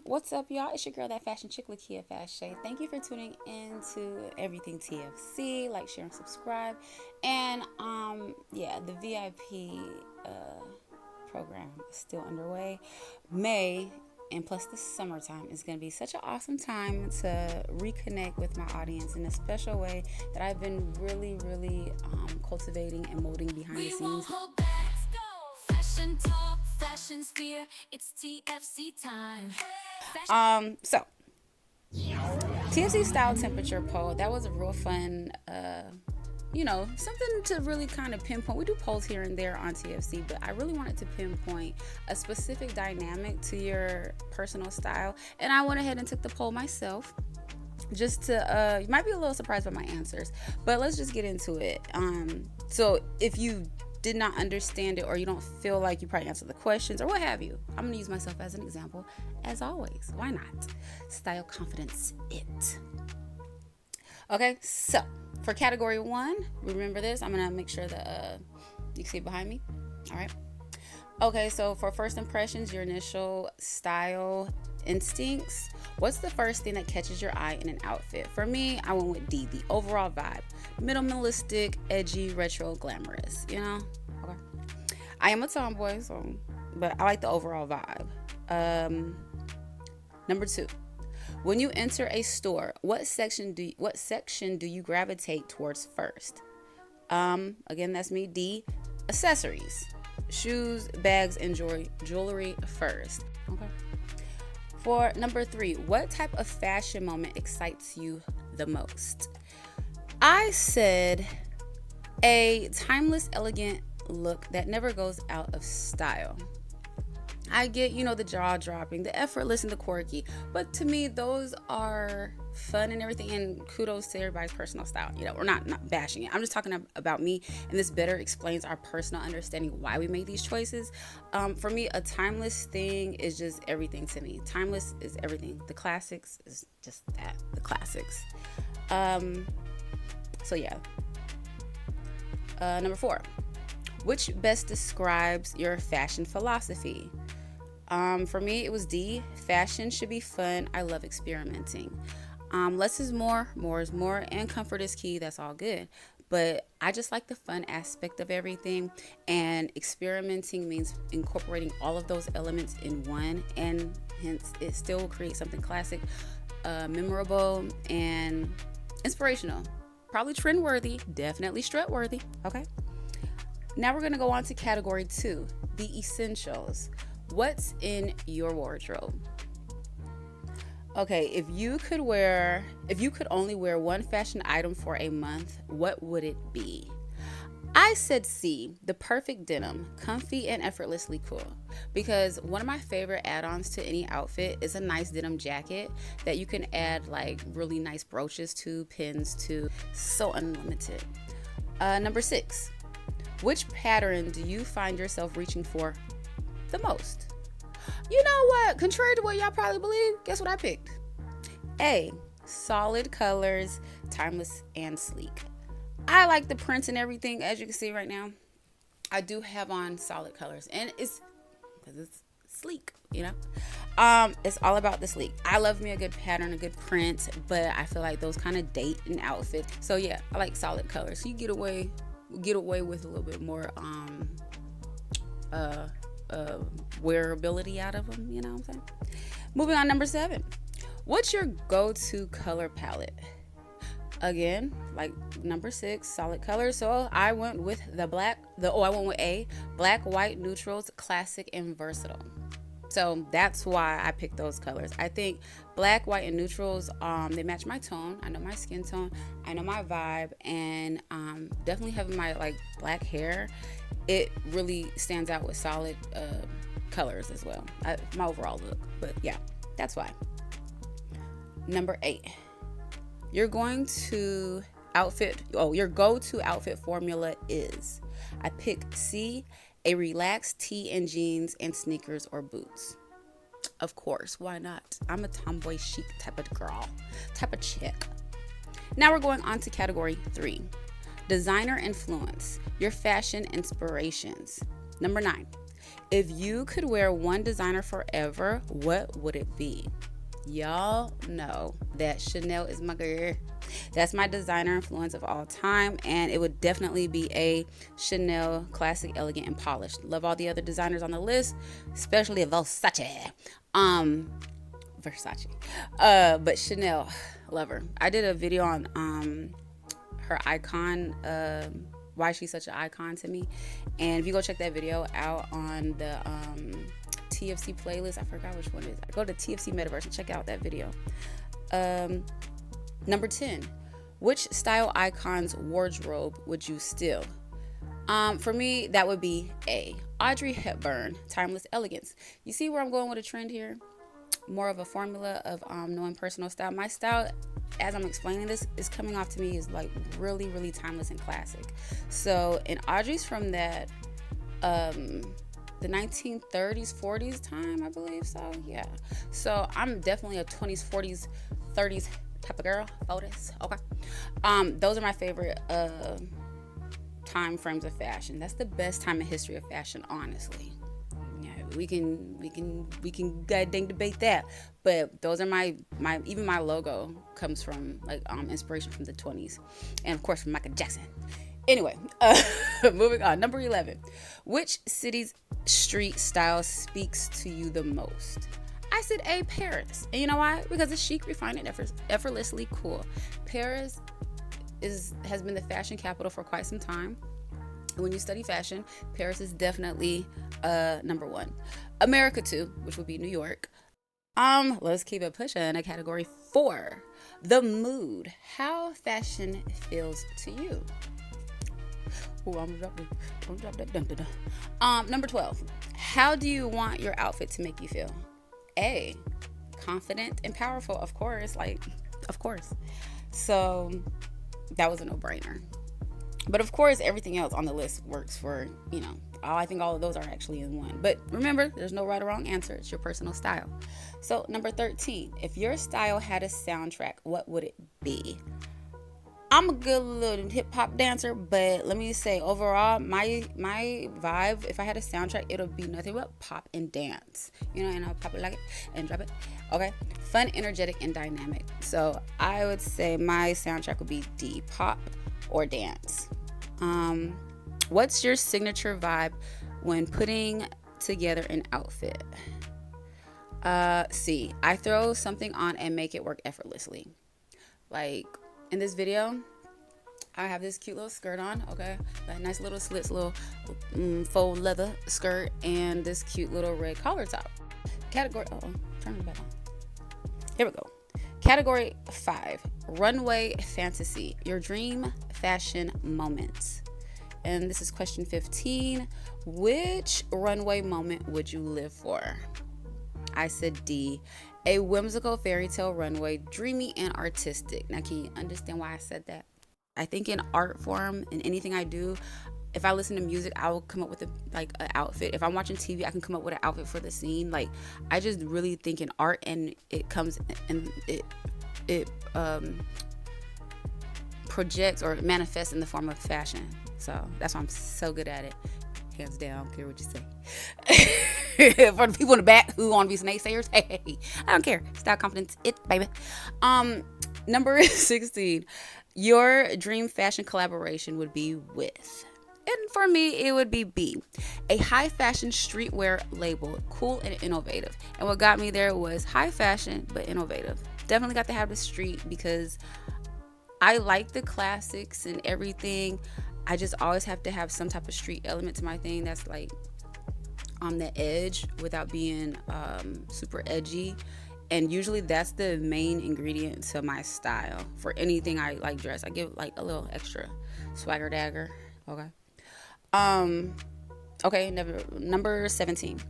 What's up, y'all? It's your girl, that fashion chick, Lakia Fashae. Thank you for tuning in to everything TFC. Like, share, and subscribe. And yeah, the VIP program is still underway. May and plus the summertime is going to be such an awesome time to reconnect with my audience in a special way that I've been really cultivating and molding behind the scenes. Fashion talk, fashion sphere, it's TFC time. So TFC style temperature poll, that was a real fun something to really kind of pinpoint. We do polls here and there on TFC, but I really wanted to pinpoint a specific dynamic to your personal style, and I went ahead and took the poll myself just to you might be a little surprised by my answers, but let's just get into it. So if you did not understand it, or you don't feel like you probably answered the questions, or what have you, I'm gonna use myself as an example as always. Why not? Style confidence it. Okay, so for category 1, remember this, I'm gonna make sure that you can see it behind me. All right. Okay, so for first impressions, your initial style instincts, what's the first thing that catches your eye in an outfit? For me, I went with D, the overall vibe. Minimalistic, edgy, retro, glamorous, Okay. I am a tomboy, but I like the overall vibe. Number 2, when you enter a store, what section do you gravitate towards first? Again, that's me. D, accessories, shoes, bags, and jewelry first. Okay. For number 3, what type of fashion moment excites you the most? I said a timeless, elegant look that never goes out of style. I get, the jaw dropping, the effortless, and the quirky, but to me, those are fun and everything, and kudos to everybody's personal style. We're not bashing it. I'm just talking about me, and this better explains our personal understanding why we make these choices. For me, a timeless thing is just everything to me. Timeless is everything. The classics is just that, the classics. So yeah. Number 4, which best describes your fashion philosophy? For me, it was D, fashion should be fun. I love experimenting. Less is more is more, and comfort is key. That's all good. But I just like the fun aspect of everything, and experimenting means incorporating all of those elements in one, and hence it still will create something classic, memorable, and inspirational. Probably trend worthy, definitely strut worthy. Okay. Now we're going to go on to category 2, the essentials. What's in your wardrobe? Okay, if you could only wear one fashion item for a month, what would it be? I said C, the perfect denim, comfy and effortlessly cool. Because one of my favorite add-ons to any outfit is a nice denim jacket that you can add like really nice brooches to, pins to, so unlimited. Number 6, which pattern do you find yourself reaching for the most? You know what? Contrary to what y'all probably believe, guess what I picked? A, solid colors, timeless and sleek. I like the prints and everything, as you can see right now. I do have on solid colors, and it's because it's sleek, It's all about the sleek. I love me a good pattern, a good print, but I feel like those kind of date an outfit. So yeah, I like solid colors. You get away with a little bit more wearability out of them, you know what I'm saying? Moving on, number 7, what's your go-to color palette? Again, like number 6, solid colors. So I went with I went with A, black, white, neutrals, classic, and versatile. So that's why I picked those colors. I think black, white, and neutrals, they match my tone. I know my skin tone. I know my vibe, and definitely having my like black hair, it really stands out with solid colors as well. My overall look, but yeah, that's why. Number 8, your go-to outfit formula is, I pick C, a relaxed tee and jeans and sneakers or boots. Of course, why not? I'm a tomboy chic type of girl, type of chick. Now we're going on to category 3, designer influence, your fashion inspirations. Number 9, If you could wear one designer forever, what would it be? Y'all know that Chanel is my girl. That's my designer influence of all time, and it would definitely be a Chanel classic, elegant, and polished. Love all the other designers on the list, especially Versace. Versace. But Chanel, love her. I did a video on her icon, why she's such an icon to me. And if you go check that video out on the TFC playlist, I forgot which one it is. I go to TFC Metaverse and check out that video. Number 10, which style icon's wardrobe would you steal? For me, that would be A, Audrey Hepburn, timeless elegance. You see where I'm going with a trend here? More of a formula of knowing personal style. My style, as I'm explaining this, is coming off to me is like really, really timeless and classic. So, and Audrey's from that the 1930s, 40s time, I believe. So yeah. So I'm definitely a 20s, 40s, 30s type of girl. 40s. Okay. Those are my favorite time frames of fashion. That's the best time in history of fashion, honestly. Yeah, we can goddamn debate that, but those are my even my logo comes from like inspiration from the 20s, and of course from Michael Jackson. Anyway, moving on. Number 11, which city's street style speaks to you the most? I said A, Paris. And you know why? Because it's chic, refined, and effortlessly cool. Paris has been the fashion capital for quite some time. When you study fashion, Paris is definitely number one. America too, which would be New York. Let's keep it pushing. A category 4, the mood. How fashion feels to you. Oh, I'm gonna drop that. Number 12. How do you want your outfit to make you feel? A, confident and powerful, of course. Of course. So that was a no-brainer. But of course, everything else on the list works for, I think all of those are actually in one. But remember, there's no right or wrong answer. It's your personal style. So number 13, if your style had a soundtrack, what would it be? I'm a good little hip hop dancer, but let me say overall, my vibe, if I had a soundtrack, it'll be nothing but pop and dance. And I'll pop it like it and drop it. Okay. Fun, energetic, and dynamic. So I would say my soundtrack would be D, pop or dance. What's your signature vibe when putting together an outfit? C, I throw something on and make it work effortlessly. Like in this video, I have this cute little skirt on, okay? That nice little slits, little faux leather skirt, and this cute little red collar top. Category, turn it back on. Here we go. Category 5, runway fantasy, your dream fashion moments. And this is question 15. Which runway moment would you live for? I said D, a whimsical fairy tale runway, dreamy and artistic. Now, can you understand why I said that? I think in art form, in anything I do, if I listen to music, I will come up with an outfit. If I'm watching TV, I can come up with an outfit for the scene. Like, I just really think in art, and it comes and it projects or manifests in the form of fashion. So that's why I'm so good at it. Hands down, I don't care what you say. For the people in the back who want to be naysayers, hey, I don't care. Style, confidence, it, baby. Number 16, your dream fashion collaboration would be with. And for me, it would be B, a high fashion streetwear label, cool and innovative. And what got me there was high fashion, but innovative. Definitely got to have the street because I like the classics and everything. I just always have to have some type of street element to my thing that's like on the edge without being super edgy. And usually that's the main ingredient to my style for anything I like dress. I give like a little extra swagger dagger. Okay, number 17.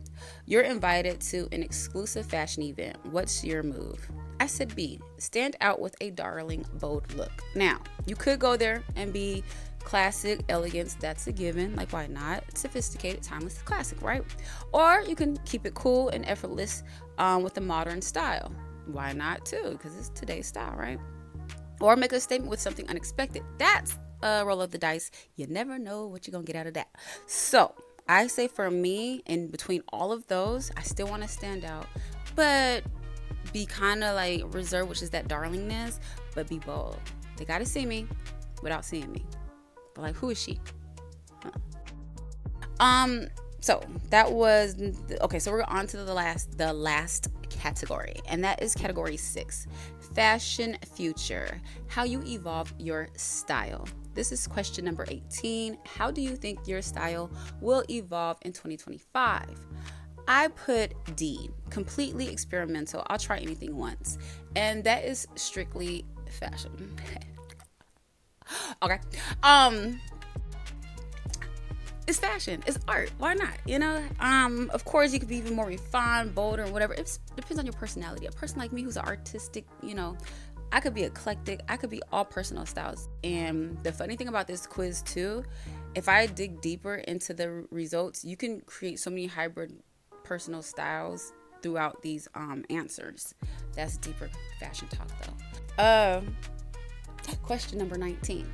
You're invited to an exclusive fashion event. What's your move? I said B, stand out with a darling, bold look. Now, you could go there and be classic, elegance, that's a given. Like, why not? Sophisticated, timeless, classic, right? Or you can keep it cool and effortless with a modern style. Why not too? Because it's today's style, right? Or make a statement with something unexpected. That's a roll of the dice. You never know what you're gonna get out of that. So I say for me, in between all of those, I still want to stand out, but be kind of like reserved, which is that darlingness, but be bold. They got to see me without seeing me. But like, who is she? Huh. So that was okay. So we're on to the last category, and that is category 6, fashion future. How you evolve your style. This is question number 18. How do you think your style will evolve in 2025? I put D, completely experimental. I'll try anything once, and that is strictly fashion. Okay. It's fashion, it's art, why not, you know? Of course you could be even more refined, bolder, and whatever. It depends on your personality. A person like me who's an artistic, you know, I could be eclectic, I could be all personal styles. And the funny thing about this quiz too, if I dig deeper into the results, you can create so many hybrid personal styles throughout these answers. That's deeper fashion talk though. Question number 19.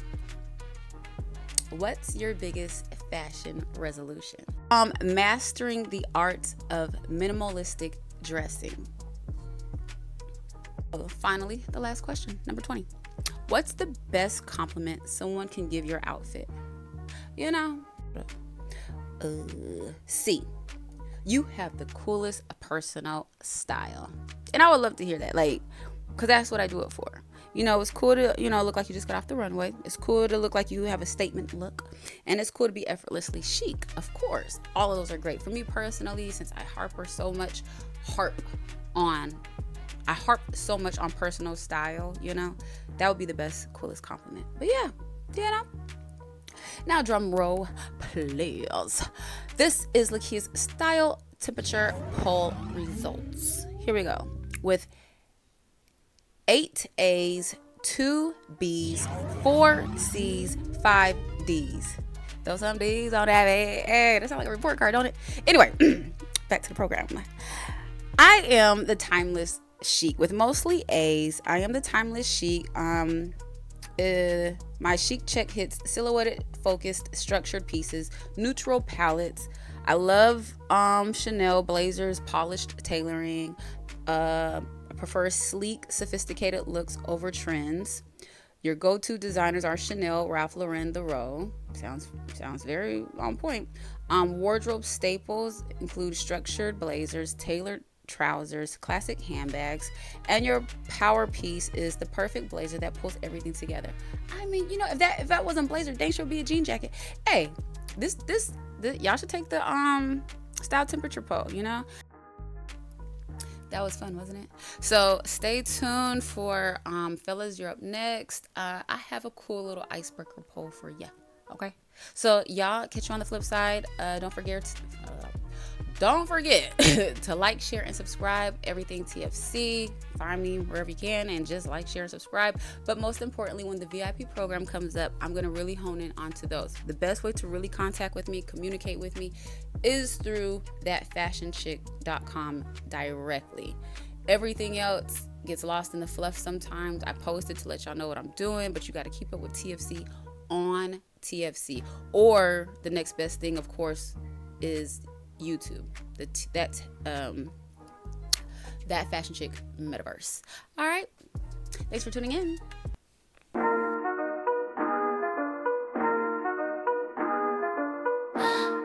What's your biggest fashion resolution? Mastering the art of minimalistic dressing. Finally, the last question, number 20. What's the best compliment someone can give your outfit? You know, C. You have the coolest personal style. And I would love to hear that, like, because that's what I do it for. You know, it's cool to, you know, look like you just got off the runway. It's cool to look like you have a statement look. And it's cool to be effortlessly chic. Of course, all of those are great. For me personally, since I harp so much on personal style, you know, that would be the best, coolest compliment. But yeah, you know. Now, drum roll, please. This is Lakia's style temperature poll results. Here we go. With 8 A's, 2 B's, 4 C's, 5 D's. Those some D's on that. Hey, that sounds like a report card, don't it? Anyway, back to the program. I am the timeless chic with mostly A's. I am the timeless chic. My chic check hits silhouetted, focused, structured pieces, neutral palettes. I love Chanel blazers, polished tailoring. Prefer sleek, sophisticated looks over trends. Your go-to designers are Chanel, Ralph Lauren, The Row. Sounds very on point. Wardrobe staples include structured blazers, tailored trousers, classic handbags, and your power piece is the perfect blazer that pulls everything together. I mean, you know, if that wasn't blazer, dang sure be a jean jacket. Hey, this y'all should take the style temperature poll, you know. That was fun, wasn't it? So stay tuned for fellas, you're up next. I have a cool little icebreaker poll for you. Okay, so y'all, catch you on the flip side. Don't forget to like, share, and subscribe. Everything TFC. Find me wherever you can and just like, share, and subscribe. But most importantly, when the VIP program comes up, I'm going to really hone in onto those. The best way to really contact with me, communicate with me, is through thatfashionchick.com directly. Everything else gets lost in the fluff sometimes. I post it to let y'all know what I'm doing, but you got to keep up with TFC on TFC. Or the next best thing, of course, is YouTube. That Fashion Chick Metaverse. All right. Thanks for tuning in.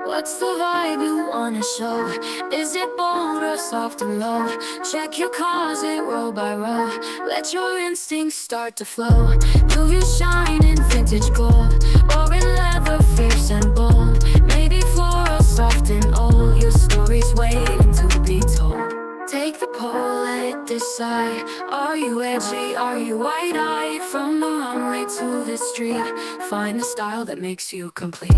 What's the vibe you wanna show? Is it bold or soft and low? Check your closet row by row. Let your instincts start to flow. Do you shine in vintage gold or in leather fierce and bold? Maybe floral soft and old. Your story's waiting to be told. Take the poll, let it decide. Are you edgy? Are you wide-eyed? From the runway to the street, find the style that makes you complete.